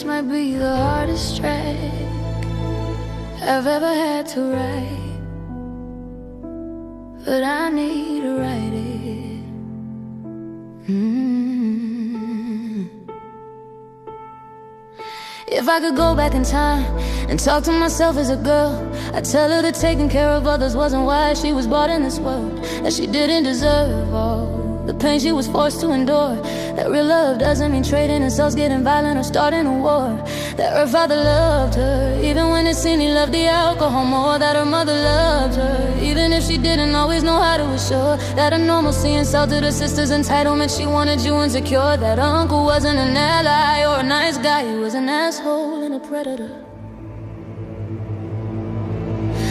This might be the hardest track I've ever had to write, but I need to write it. If I could go back in time and talk to myself as a girl, I'd tell her that taking care of others wasn't why she was brought in this world, that she didn't deserve all the pain she was forced to endure, that real love doesn't mean trading and souls getting violent or starting a war, that her father loved her even when it seemed he loved the alcohol more, that her mother loved her even if she didn't always know how to assure, that her normalcy insulted her sister's entitlement, she wanted you insecure, that her uncle wasn't an ally or a nice guy, he was an asshole and a predator.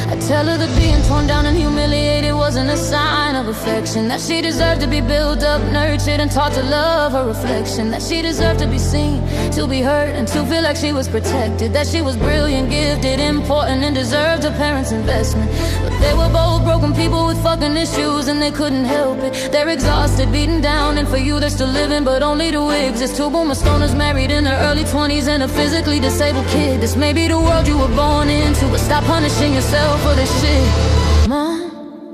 I tell her that being torn down and humiliated wasn't a sign of affection, that she deserved to be built up, nurtured, and taught to love her reflection, that she deserved to be seen, to be heard, and to feel like she was protected, that she was brilliant, gifted, important, and deserved her parents' investment. But they were both broken people with fucking issues, and they couldn't help it. They're exhausted, beaten down, and for you they're still living, but only to exist. Two boomer stoners married in their early 20s and a physically disabled kid. This may be the world you were born into, but stop punishing yourself for this shit. Mom,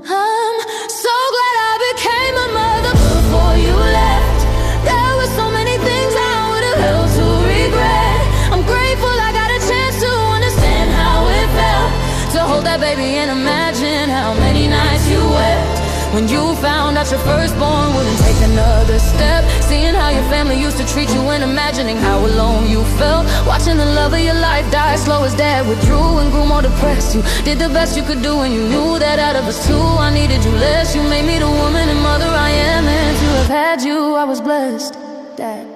I'm so glad I became a mother before you left. There were so many things I would have held to regret. I'm grateful I got a chance to understand how it felt to hold that baby and imagine how many nights you wept when you found out your firstborn wouldn't take another step. Seeing how your family used to treat you and imagining how alone you felt. Watching the love of your life die slow as dad withdrew and grew more depressed. You did the best you could do and you knew that out of us two I needed you less. You made me the woman and mother I am, and to have had you I was blessed. Dad,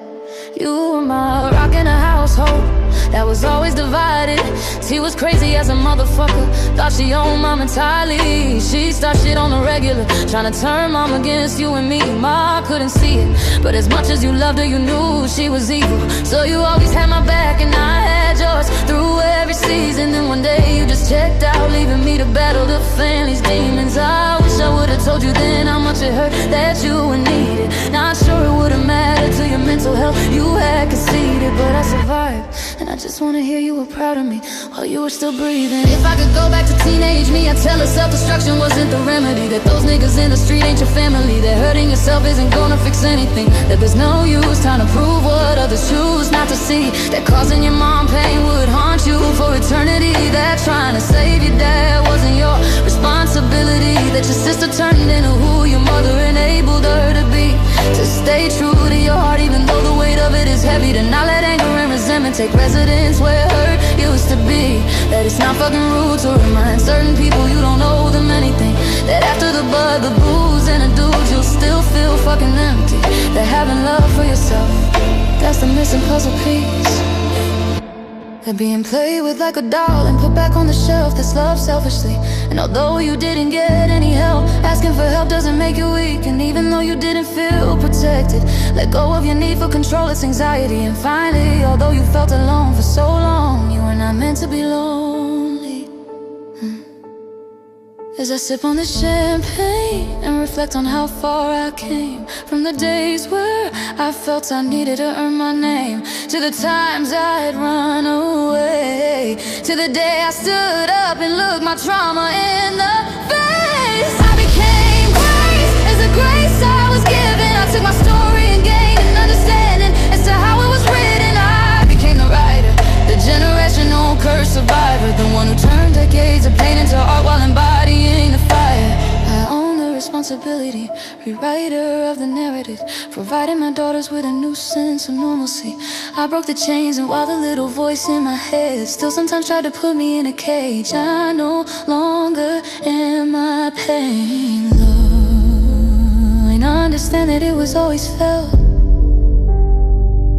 you were my rock in a household that was always divided. T was crazy as a motherfucker, thought she owned mom entirely. She started shit on the regular, trying to turn mom against you and me. Ma couldn't see it, but as much as you loved her, you knew she was evil. So you always had my back and I had yours through every season. Then one day you just checked out, leaving me to battle the family's demons. I wish I would've told you then how much it hurt that you were needed. Not sure it would've mattered to your mental health, you had conceded, but I survived. And I just wanna hear you were proud of me while you were still breathing. If I could go back to teenage me, I'd tell her self-destruction wasn't the remedy, that those niggas in the street ain't your family, that hurting yourself isn't gonna fix anything, that there's no use trying to prove what others choose not to see, that causing your mom pain would haunt you for eternity, that trying to save your dad wasn't your responsibility, that your sister turned into who your mother enabled her to be, to stay true to your heart even though the weight of it is heavy, to not let anger and resentment take residence where hurt used to be, that it's not fucking rude to remind certain people you don't owe them anything, that after the blood, the booze, and the dudes you'll still feel fucking empty, that having love for yourself, that's the missing puzzle piece, that being played with like a doll and put back on the shelf, that's love selfishly. And although you didn't get any help, asking for help doesn't make you weak. And even though you didn't feel protected, let go of your need for control, it's anxiety. And finally, although you felt alone for so long, you were not meant to be lonely. As I sip on this champagne and reflect on how far I came, from the days where I felt I needed to earn my name, to the times I had run away, to the day I stood up and looked my trauma in the face. I became grace as the grace I was given. I took my story and gained an understanding as to how it was written. I became the writer, the generational curse survivor, the one who turned decades of pain into art while embodying the fire. I own the responsibility, rewriter of the narrative, providing my daughters with a new sense of normalcy. I broke the chains, and while the little voice in my head still sometimes tried to put me in a cage, I no longer am my pain, though. And I understand that it was always felt,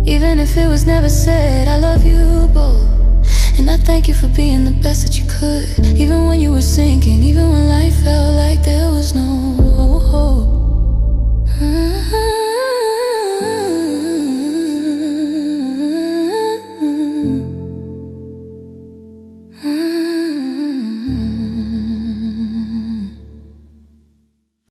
even if it was never said. I love you both, and I thank you for being the best that you could, even when you were sinking, even when life felt like there was no hope.